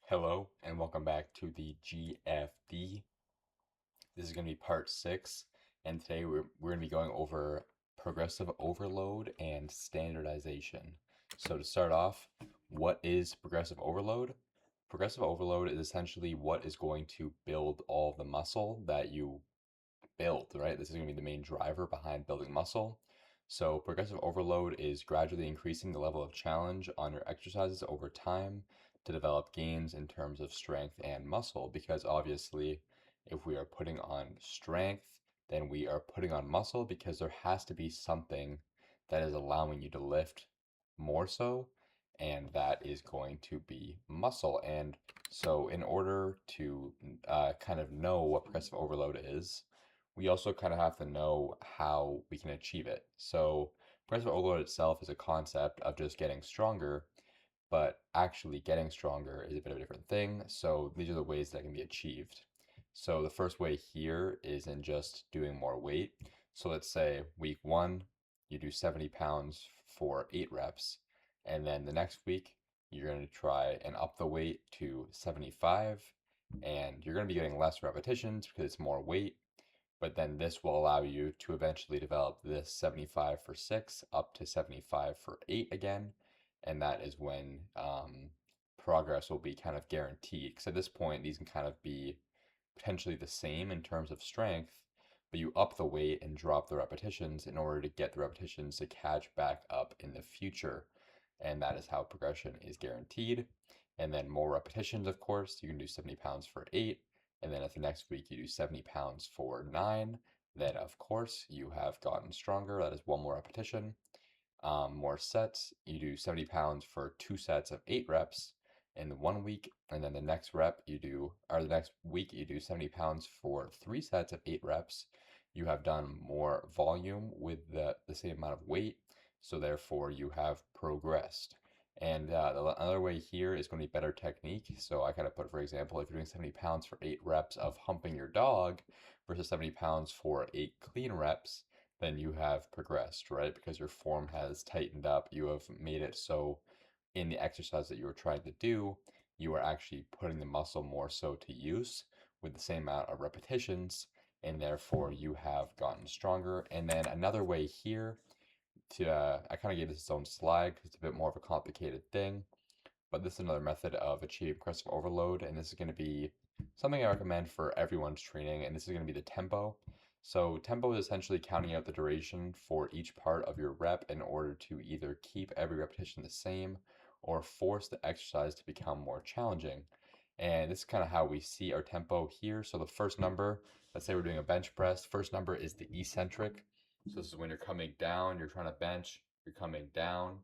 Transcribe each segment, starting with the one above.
Hello and welcome back to the GFD. This is going to be part 6, and today we're going to be going over progressive overload and standardization. So to start off, what is progressive overload? Progressive overload is essentially what is going to build all the muscle that you build, right? This is going to be the main driver behind building muscle. So, progressive overload is gradually increasing the level of challenge on your exercises over time to develop gains in terms of strength and muscle. Because obviously, if we are putting on strength, then we are putting on muscle because there has to be something that is allowing you to lift more so, and that is going to be muscle. And so, in order to kind of know what progressive overload is, we also kind of have to know how we can achieve it. So, progressive overload itself is a concept of just getting stronger, but actually getting stronger is a bit of a different thing. So, these are the ways that can be achieved. So, the first way here is in just doing more weight. So, let's say week one, you do 70 pounds for 8 reps, and then the next week, you're going to try and up the weight to 75, and you're going to be getting less repetitions because it's more weight, but then this will allow you to eventually develop this 75 for 6 up to 75 for 8 again. And that is when progress will be kind of guaranteed. Because at this point, these can kind of be potentially the same in terms of strength, but you up the weight and drop the repetitions in order to get the repetitions to catch back up in the future. And that is how progression is guaranteed. And then more repetitions, of course, you can do 70 pounds for 8. And then at the next week, you do 70 pounds for 9. Then, of course, you have gotten stronger. That is one more repetition. More sets. You do 70 pounds for 2 sets of 8 reps in the 1 week, and then the next week you do 70 pounds for 3 sets of 8 reps. You have done more volume with the same amount of weight, so therefore you have progressed. And another way here is going to be better technique. So I kind of put, for example, if you're doing 70 pounds for 8 reps of humping your dog versus 70 pounds for 8 clean reps, then you have progressed, right? Because your form has tightened up. You have made it so in the exercise that you were trying to do, you are actually putting the muscle more so to use with the same amount of repetitions, and therefore you have gotten stronger. And then another way here to, I kind of gave this its own slide because it's a bit more of a complicated thing, but this is another method of achieving progressive overload, and this is going to be something I recommend for everyone's training, and this is going to be the tempo. So tempo is essentially counting out the duration for each part of your rep in order to either keep every repetition the same or force the exercise to become more challenging. And this is kind of how we see our tempo here. So the first number, let's say we're doing a bench press, first number is the eccentric. So this is when you're coming down, you're trying to bench, you're coming down.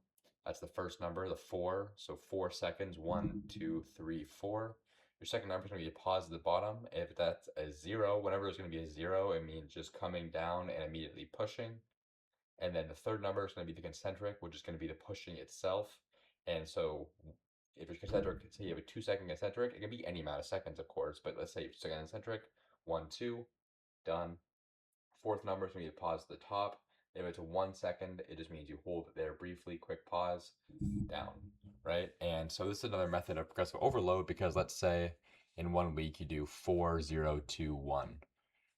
That's the first number, the 4. So 4 seconds, 1, 2, 3, 4. Your second number is going to be a pause at the bottom. If that's a 0, whenever there's going to be a 0, it means just coming down and immediately pushing. And then the third number is going to be the concentric, which is going to be the pushing itself. And so if it's concentric, say you have a 2 second concentric, it can be any amount of seconds, of course, but let's say 2 second concentric, 1, 2, done. Fourth number is going to be a pause at the top. If it's a 1 second, it just means you hold it there briefly, quick pause, down, right? And so this is another method of progressive overload because let's say in 1 week you do 4, 0, 2, 1.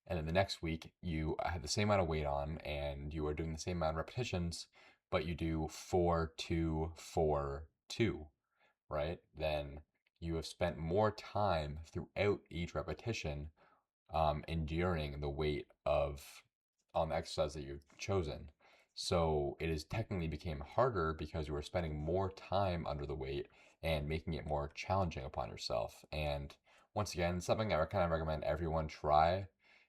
And then the next week you have the same amount of weight on and you are doing the same amount of repetitions, but you do 4, 2, 4, 2, right? Then you have spent more time throughout each repetition enduring the weight of on the exercise that you've chosen. So it is technically became harder because you were spending more time under the weight and making it more challenging upon yourself. And once again, something I kind of recommend everyone try.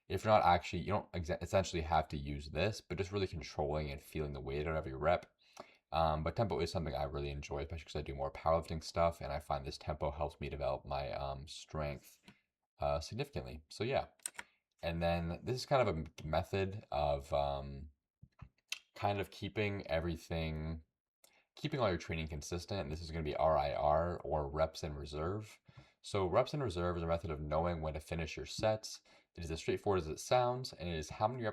If you're not actually, you don't essentially have to use this, but just really controlling and feeling the weight out of your rep. But tempo is something I really enjoy, especially because I do more powerlifting stuff, and I find this tempo helps me develop my strength significantly. So yeah, and then this is kind of a method of kind of keeping all your training consistent. And this is going to be RIR or reps in reserve. So reps in reserve is a method of knowing when to finish your sets. It is as straightforward as it sounds, and it is how many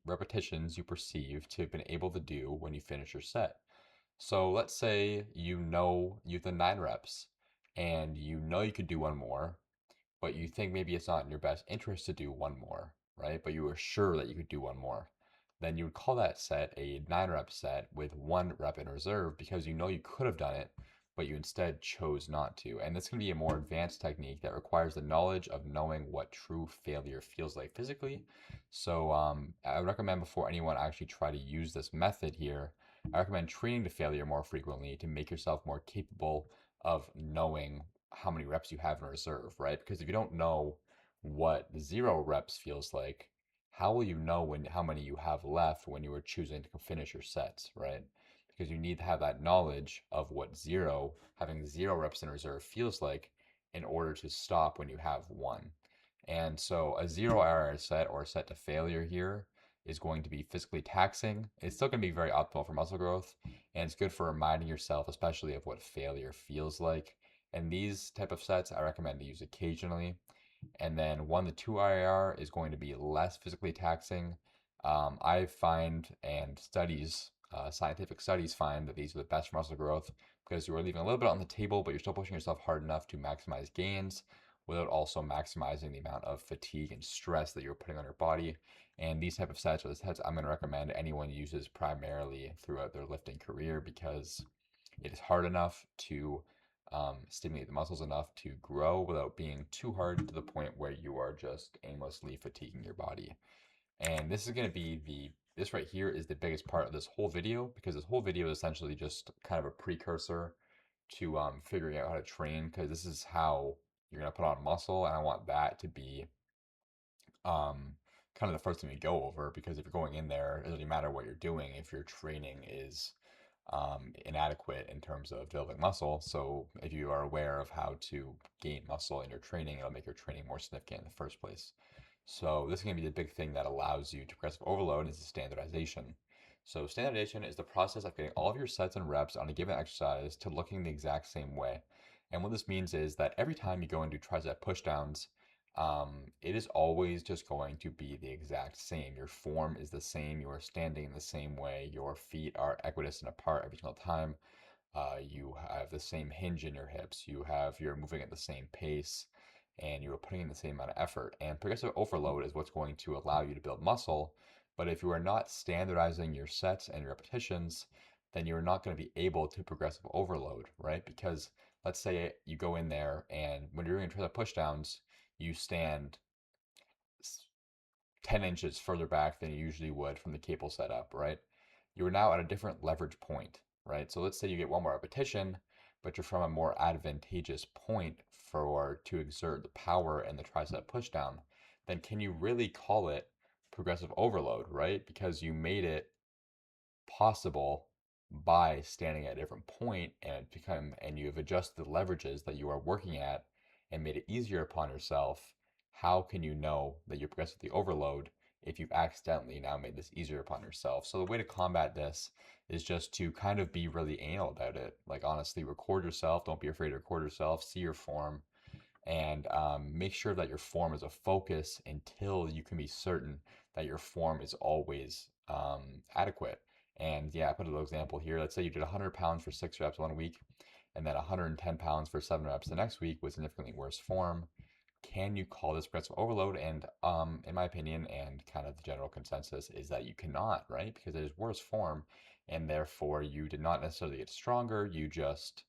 repetitions you perceive to have been able to do when you finish your set. So let's say you know you've done 9 reps. and you know you could do one more, but you think maybe it's not in your best interest to do one more, right? But you were sure that you could do one more. Then you would call that set a 9 rep set with 1 rep in reserve because you know you could have done it, but you instead chose not to. And this can be a more advanced technique that requires the knowledge of knowing what true failure feels like physically. So I would recommend before anyone actually try to use this method here, I recommend training to failure more frequently to make yourself more capable of knowing how many reps you have in reserve, right? Because if you don't know what 0 reps feels like, how will you know how many you have left when you are choosing to finish your sets, right? Because you need to have that knowledge of what having 0 reps in reserve feels like in order to stop when you have one. And so a 0 hour set or a set to failure here is going to be physically taxing. It's still going to be very optimal for muscle growth, and it's good for reminding yourself, especially of what failure feels like. And these type of sets I recommend to use occasionally. And then 1 to 2 IR is going to be less physically taxing. I find, and scientific studies find that these are the best for muscle growth because you are leaving a little bit on the table, but you're still pushing yourself hard enough to maximize gains without also maximizing the amount of fatigue and stress that you're putting on your body. And these type of sets are the sets I'm going to recommend anyone uses primarily throughout their lifting career because it is hard enough to stimulate the muscles enough to grow without being too hard to the point where you are just aimlessly fatiguing your body. And this is going to be this right here is the biggest part of this whole video because this whole video is essentially just kind of a precursor to figuring out how to train because this is how you're going to put on muscle. And I want that to be um, kind of the first thing we go over because if you're going in there, it doesn't matter what you're doing if your training is inadequate in terms of developing muscle. So if you are aware of how to gain muscle in your training, it'll make your training more significant in the first place. So this is going to be the big thing that allows you to progressive overload is the standardization. So standardization is the process of getting all of your sets and reps on a given exercise to looking the exact same way. And what this means is that every time you go and do tricep pushdowns, it is always just going to be the exact same. Your form is the same. You are standing the same way. Your feet are equidistant apart every single time. You have the same hinge in your hips. You're moving at the same pace, and you are putting in the same amount of effort. And progressive overload is what's going to allow you to build muscle. But if you are not standardizing your sets and your repetitions, then you're not going to be able to progressive overload, right? Because let's say you go in there and when you're doing tricep pushdowns, you stand 10 inches further back than you usually would from the cable setup, right? You are now at a different leverage point, right? So let's say you get one more repetition, but you're from a more advantageous point to exert the power and the tricep pushdown, then can you really call it progressive overload, right? Because you made it possible by standing at a different point and you've adjusted the leverages that you are working at and made it easier upon yourself. How can you know that you're progressively overload if you've accidentally now made this easier upon yourself? So the way to combat this is just to kind of be really anal about it. Like honestly, record yourself. Don't be afraid to record yourself. See your form and make sure that your form is a focus until you can be certain that your form is always adequate. And yeah, I put a little example here. Let's say you did 100 pounds for 6 reps one week, and then 110 pounds for 7 reps the next week with significantly worse form. Can you call this progressive overload? And in my opinion, and kind of the general consensus, is that you cannot, right? Because it is worse form, and therefore you did not necessarily get stronger. You just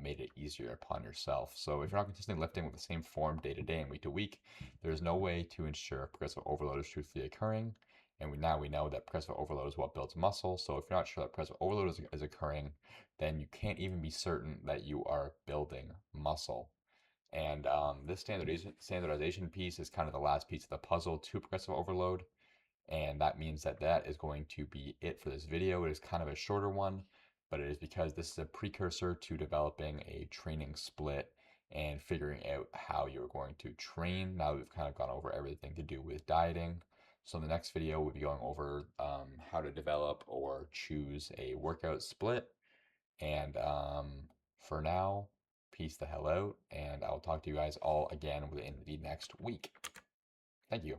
made it easier upon yourself. So if you're not consistently lifting with the same form day to day and week to week, there's no way to ensure progressive overload is truthfully occurring. And we know that progressive overload is what builds muscle. So if you're not sure that progressive overload is occurring, then you can't even be certain that you are building muscle. And this standardization piece is kind of the last piece of the puzzle to progressive overload. And that means that that is going to be it for this video. It is kind of a shorter one, but it is because this is a precursor to developing a training split and figuring out how you're going to train. Now we've kind of gone over everything to do with dieting. So in the next video, we'll be going over how to develop or choose a workout split. And for now, peace the hell out, and I'll talk to you guys all again within the next week. Thank you.